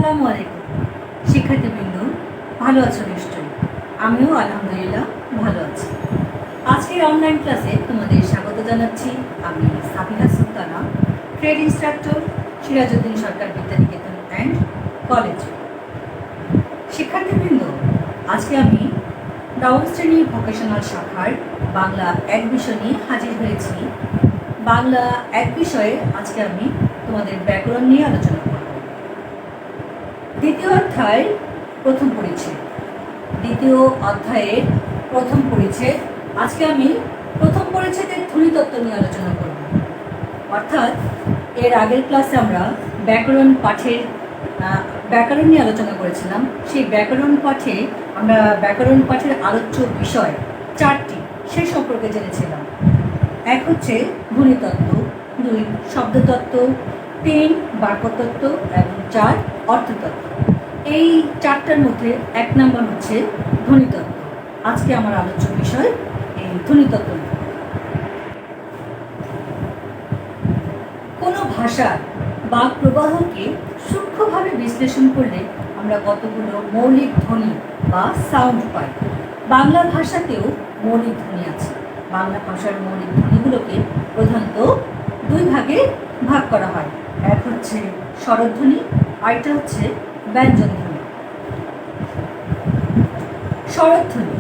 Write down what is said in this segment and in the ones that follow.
আসসালামু আলাইকুম শিক্ষার্থীবৃন্দ, ভালো আছো নিশ্চয়ই। আমিও আলহামদুলিল্লাহ ভালো আছি। আজকের অনলাইন ক্লাসে তোমাদের স্বাগত জানাচ্ছি। আমি Sabiha Sultana, trade instructor, Sirajuddin Sarkar Vidyaniketan and college. শিক্ষার্থীবৃন্দ, আজকে আমি নবম শ্রেণী ভোকেশনাল শাখার বাংলা এক বিষয় নিয়ে হাজির হয়েছি। বাংলা এক বিষয়ে আজকে আমি তোমাদের ব্যাকরণ নিয়ে আলোচনা করব। দ্বিতীয় অধ্যায়ের প্রথম পরিচ্ছেদ। আজকে আমি প্রথম পরিচ্ছেদের ধ্বনিতত্ত্ব নিয়ে আলোচনা করব। অর্থাৎ এর আগের ক্লাসে আমরা ব্যাকরণ নিয়ে আলোচনা করেছিলাম। সেই ব্যাকরণ পাঠের আলোচ্য বিষয় 4টি, সে সম্পর্কে জেনেছিলাম। 1 হচ্ছে ধ্বনিতত্ত্ব, 2 শব্দতত্ত্ব, 3 বাক্যতত্ত্ব এবং 4 অর্থতত্ত্ব। এই 4টার মধ্যে 1 নম্বর হচ্ছে ধ্বনিতত্ত্ব। আজকে আমার আলোচ্য বিষয় এই ধ্বনিতত্ত্ব। কোনো ভাষার বাক প্রবাহকে সূক্ষ্মভাবে বিশ্লেষণ করলে আমরা কতগুলো মৌলিক ধ্বনি বা সাউন্ড পাই। বাংলা ভাষাতেও মৌলিক ধ্বনি আছে। বাংলা ভাষার মৌলিক ধ্বনিগুলোকে প্রধানত 2 ভাগে ভাগ করা হয়। এক হচ্ছে স্বরধ্বনি, আরেকটা হচ্ছে ব্যঞ্জনধ্বনি। স্বরধ্বনি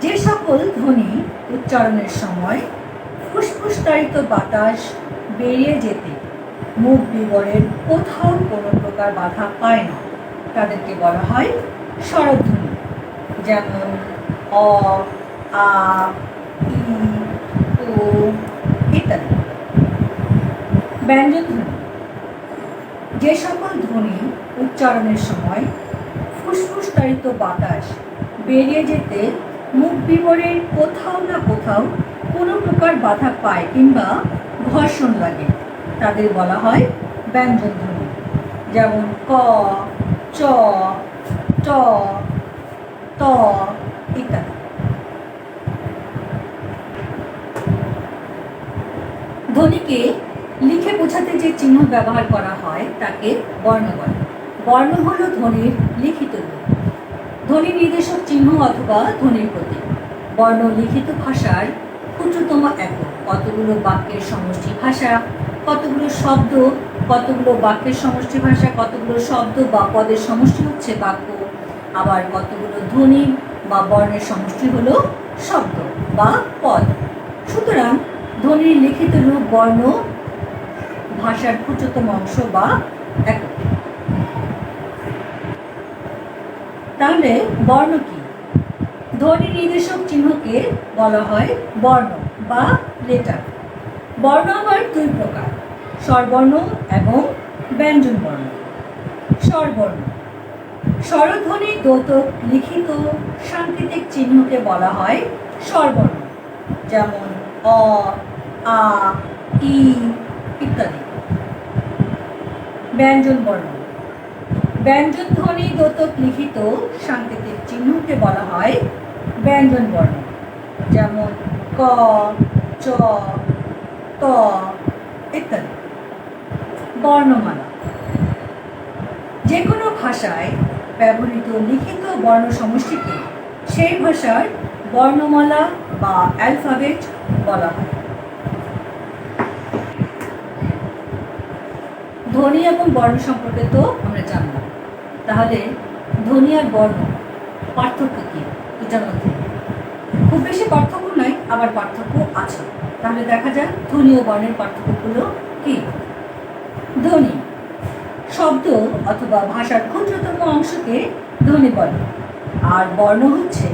যে সকল ধ্বনি উচ্চারণের সময় ফুসফুসতাড়িত বাতাস বেরিয়ে যেতে মুখ বিবরের কোথাও কোনো প্রকার বাধা পায় না, তাদেরকে বলা হয় স্বরধ্বনি। যেমন অ, আ, ই, ও ইত্যাদি। ব্যঞ্জনধ্বনি যে সকল ধ্বনি উচ্চারণের সময় ফুসফুসতাড়িত বাতাস বেরিয়ে যেতে মুখ বিবরের কোথাও না কোথাও কোনো প্রকার বাধা পায় কিংবা ঘর্ষণ লাগে, তাদের বলা হয় ব্যঞ্জনধ্বনি। যেমন ক, চ, ট, ত ইত্যাদি। ধ্বনিকে লিখে বোঝাতে যে চিহ্ন ব্যবহার করা হয় তাকে বর্ণ বলে। বর্ণ হল ধ্বনির লিখিত রূপ, ধ্বনি নির্দেশক চিহ্ন অথবা ধ্বনির প্রতীক। বর্ণ লিখিত ভাষার ক্ষুদ্রতম একক। কতগুলো বাক্যের সমষ্টি ভাষা, কতগুলো শব্দ, কতগুলো বাক্যের সমষ্টি ভাষা, কতগুলো শব্দ বা পদের সমষ্টি হচ্ছে বাক্য, আবার কতগুলো ধ্বনি বা বর্ণের সমষ্টি হলো শব্দ বা পদ। সুতরাং ধ্বনির লিখিত রূপ বর্ণ ভাষার ক্ষুদ্রতম অংশ বা একক। তাহলে বর্ণ কি? ধ্বনি নির্দেশক চিহ্নকে বলা হয় বর্ণ বা লেটার। বর্ণ আবার 2 প্রকার, স্বরবর্ণ এবং ব্যঞ্জন বর্ণ। স্বরবর্ণ স্বরধ্বনি দ্যোতক লিখিত সাংকেতিক চিহ্নকে বলা হয় স্বরবর্ণ। যেমন অ, আ, ই ইত্যাদি। ব্যঞ্জন বর্ণ ব্যঞ্জন ধ্বনি দ্যোতক লিখিত সাংকেতিক চিহ্নকে বলা হয় ব্যঞ্জন বর্ণ। যেমন ক, চ, ত ইত্যাদি। বর্ণমালা যে কোনো ভাষায় ব্যবহৃত লিখিত বর্ণ সমষ্টিকে সেই ভাষার বর্ণমালা বা অ্যালফাবেট বলা হয়। ধ্বনি এবং বর্ণ সম্পর্কে তো আমরা জানলাম। তাহলে ধ্বনি আর বর্ণ পার্থক্য কি এটার মধ্যে? খুব বেশি পার্থক্য নয়, আবার পার্থক্য আছে। তাহলে দেখা যাক ধ্বনি ও বর্ণের পার্থক্যগুলো কি। ধ্বনি শব্দ অথবা ভাষার ক্ষুদ্রতম অংশকে ধ্বনি বলে, আর বর্ণ হচ্ছে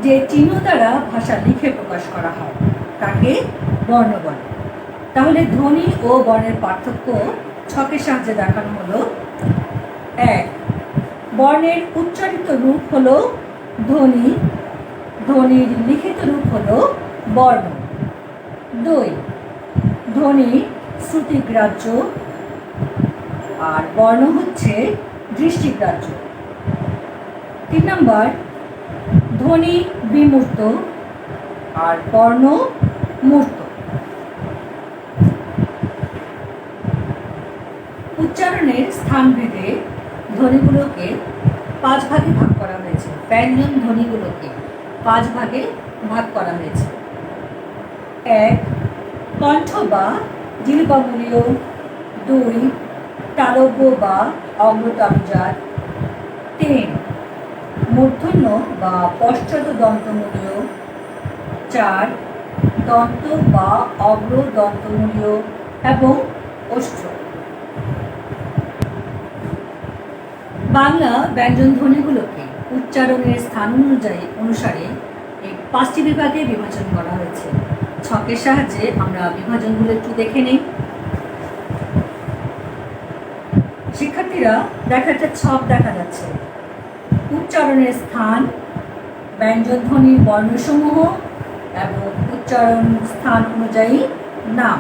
যে চিহ্ন দ্বারা ভাষা লিখে প্রকাশ করা হয় তাকে বর্ণ বলে। তাহলে ধ্বনি ও বর্ণের পার্থক্য ছকের সাহায্যে দেখানো হলো। 1 বর্ণের উচ্চারিত রূপ হলো ধ্বনি, ধ্বনির লিখিত রূপ হলো বর্ণ। 2 ধ্বনি শ্রুতিগ্রাহ্য আর বর্ণ হচ্ছে দৃষ্টিগ্রাহ্য। 3 নম্বর ধ্বনি বিমূর্ত আর বর্ণ মূর্ত। উচ্চারণের স্থানভেদে ধ্বনিগুলোকে 5 ভাগে ভাগ করা হয়েছে। ব্যঞ্জন ধ্বনিগুলোকে 5 ভাগে ভাগ করা হয়েছে। 1. কণ্ঠ বা জিহ্বামূলীয়। 2. তালব্য বা অগ্রতালুজাত। 3. মূর্ধন্য বা পশ্চাৎ দন্তমূলীয়। 4. দন্ত বা অগ্র দন্তমূলীয় এবং ওষ্ঠ। বাংলা ব্যঞ্জন ধ্বনিগুলোকে উচ্চারণের স্থান অনুসারে এই 5টি বিভাগে বিভাজন করা হয়েছে। ছকের সাহায্যে আমরা বিভাজনগুলো একটু দেখে নেই। শিক্ষার্থীরা দেখা একটা ছক দেখা যাচ্ছে। উচ্চারণের স্থান, ব্যঞ্জন ধ্বনির বর্ণসমূহ এবং উচ্চারণ স্থান অনুযায়ী নাম।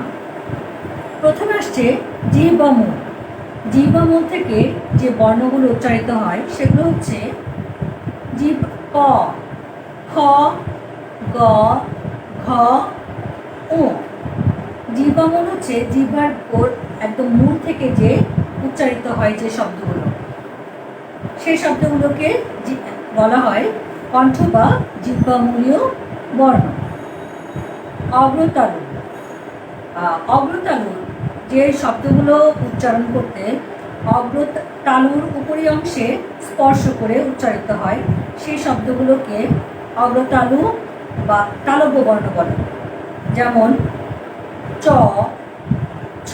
প্রথমে আসছে জিহ্বামূল। জিহ্বামূল থেকে যে বর্ণগুলো উচ্চারিত হয় সেগুলো হচ্ছে ক, খ, গ, ঘ, ও। জিহ্বামূল হচ্ছে জিহ্বার একদম মূল থেকে যে উচ্চারিত হয় যে শব্দগুলো, সেই শব্দগুলোকে বলা হয় কণ্ঠ বা জিহ্বামূলীয় বর্ণ। অগ্রতালু। অগ্রতালু যে শব্দগুলো উচ্চারণ করতে অগ্রতালুর উপরি অংশে স্পর্শ করে উচ্চারিত হয় সেই শব্দগুলোকে অগ্রতালু বা তালব্য বর্ণ বলে। যেমন চ, ছ,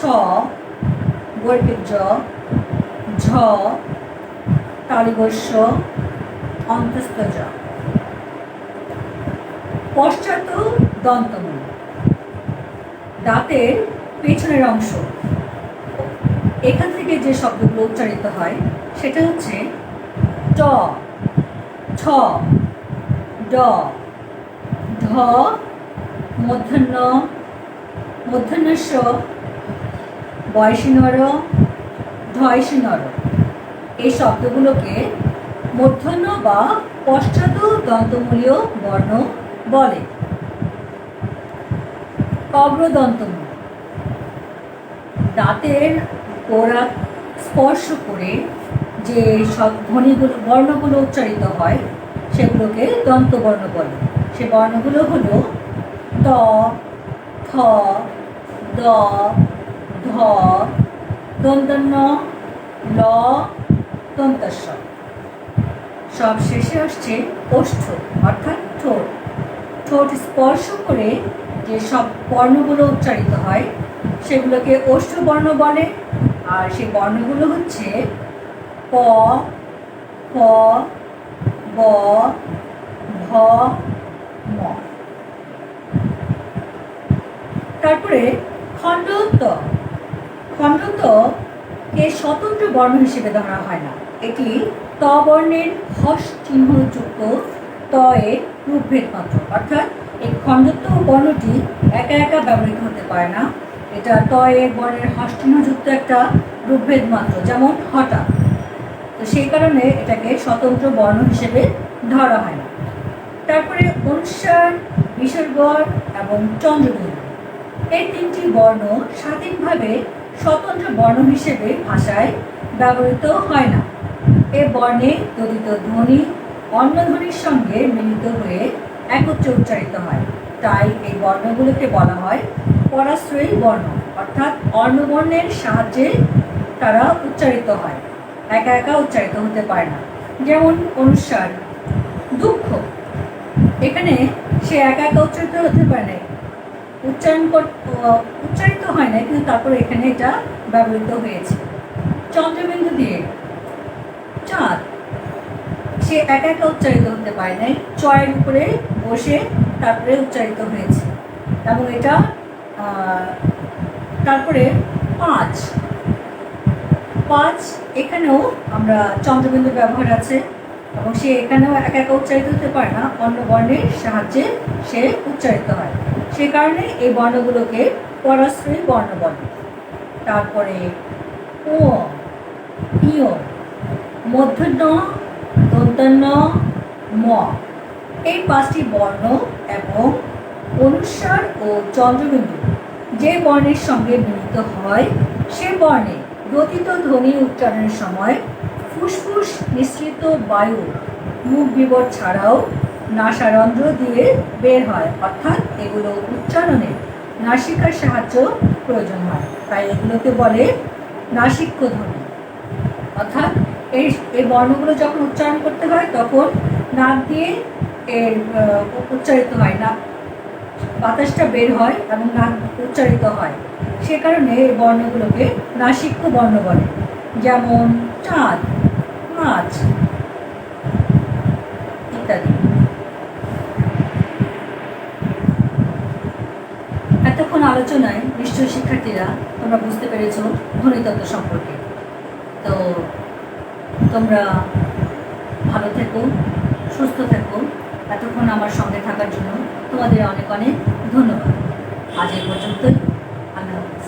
বৈদিক জ, ঝ, তালিবস্য, অন্তস্থ জ। পশ্চাৎ দন্তমূল। দাঁতের পেছনের অংশ, এখান থেকে যে শব্দগুলো উচ্চারিত হয় সেটা হচ্ছে ট, ছ, ড, ঢ, মূর্ধন্য, মূর্ধন্যস্য, বয়সী-নর, ঢয়সী-নর। এই শব্দগুলোকে মূর্ধন্য বা পশ্চাৎ দন্তমূলীয় বর্ণ বলে। অগ্রদন্তমূল। দাঁতের গোড়া স্পর্শ করে যে সব ধ্বনিগুলো বর্ণগুলো উচ্চারিত হয় সেগুলোকে দন্তবর্ণ বলে। সে বর্ণগুলো হলো ত, থ, দ, ধ, দন্তন্য, ল, দন্তস্ব। সব শেষে আসছে ওষ্ঠ অর্থাৎ ঠোঁট। ঠোঁট স্পর্শ করে যে সব বর্ণগুলো উচ্চারিত হয় সেগুলোকে ওষ্ঠ বর্ণ বলে। আর সেই বর্ণগুলো হচ্ছে ক, খ, গ, ঘ, ম। তারপরে খণ্ডত্ব। খণ্ডত্বকে স্বতন্ত্র বর্ণ হিসেবে ধরা হয় না। এটি ত বর্ণের হস চিহ্নযুক্ত ত এর রূপভেদ মাত্র। অর্থাৎ এই খণ্ডত্ব বর্ণটি একা একা ব্যবহৃত হতে পারে না। এটা ত এর বর্ণের হস চিহ্নযুক্ত একটা রূপভেদ মাত্র, যেমন হঠাৎ। তো সেই কারণে এটাকে স্বতন্ত্র বর্ণ হিসেবে ধরা হয় না। তারপরে অনুস্বার, বিসর্গ এবং চন্দ্রবিন্দু। এই 3টি বর্ণ স্বাধীনভাবে স্বতন্ত্র বর্ণ হিসেবে ভাষায় ব্যবহৃত হয় না। এ বর্ণে তদিত ধ্বনি অন্য ধ্বনির সঙ্গে মিলিত হয়ে একত্রে উচ্চারিত হয়। তাই এই বর্ণগুলোকে বলা হয় পরাশ্রয়ী বর্ণ, অর্থাৎ অর্ণবর্ণের সাহায্যে তারা উচ্চারিত হয়, একা একা উচ্চারিত হতে পারে না। যেমন অনুস্বার, দুঃখ। এখানে সে একা একা উচ্চারিত হতে পারে না, উচ্চারিত হয় না, কিন্তু তারপরে এখানে এটা ব্যবহৃত হয়েছে। চন্দ্রবিন্দু দিয়ে চাঁদ, সে একা একা উচ্চারিত হতে পারে নাই, চয়ের উপরে বসে তারপরে উচ্চারিত হয়েছে। এবং এটা তারপরে পাঁচ, এখানেও আমরা চন্দ্রবিন্দুর ব্যবহার আছে এবং সে এখানেও একা একা উচ্চারিত হতে পারে না, অন্য বর্ণের সাহায্যে সে উচ্চারিত হয়। সে কারণে এই বর্ণগুলোকে পরাশ্রয়ী বর্ণ বলে। তারপরে ও, ইয়, মূর্ধন্য, দন্তন্য, ম। এই 5টি বর্ণ এবং অনুস্বার ও চন্দ্রবিন্দু যে বর্ণের সঙ্গে মিলিত হয় সে বর্ণে গ্রথিত ধ্বনি উচ্চারণের সময় ফ ফুসফুস নিঃসৃত বায়ু মুখ বিবর ছাড়াও নাসারন্ধ্র দিয়ে বের হয়, অর্থাৎ এগুলো উচ্চারণে নাসিকার সাহায্য প্রয়োজন হয়, তাই এগুলোকে বলে নাসিক্য ধ্বনি। অর্থাৎ এই বর্ণগুলো যখন উচ্চারণ করতে হয় তখন নাক দিয়ে এর উচ্চারিত হয়, না বাতাসটা বের হয় এবং নাক উচ্চারিত হয়, সে কারণে এই বর্ণগুলোকে নাসিক্য বর্ণ বলে। যেমন চাঁদ, মাছ ইত্যাদি। এতক্ষণ আলোচনায় নিশ্চয়ই শিক্ষার্থীরা তোমরা বুঝতে পেরেছো ধ্বনিতত্ত্ব সম্পর্কে। তো তোমরা ভালো থেকো, সুস্থ থেকো। এতক্ষণ আমার সঙ্গে থাকার জন্য তোমাদের অনেক অনেক ধন্যবাদ। আজ এই পর্যন্তই। আল্লাহ হাফেজ।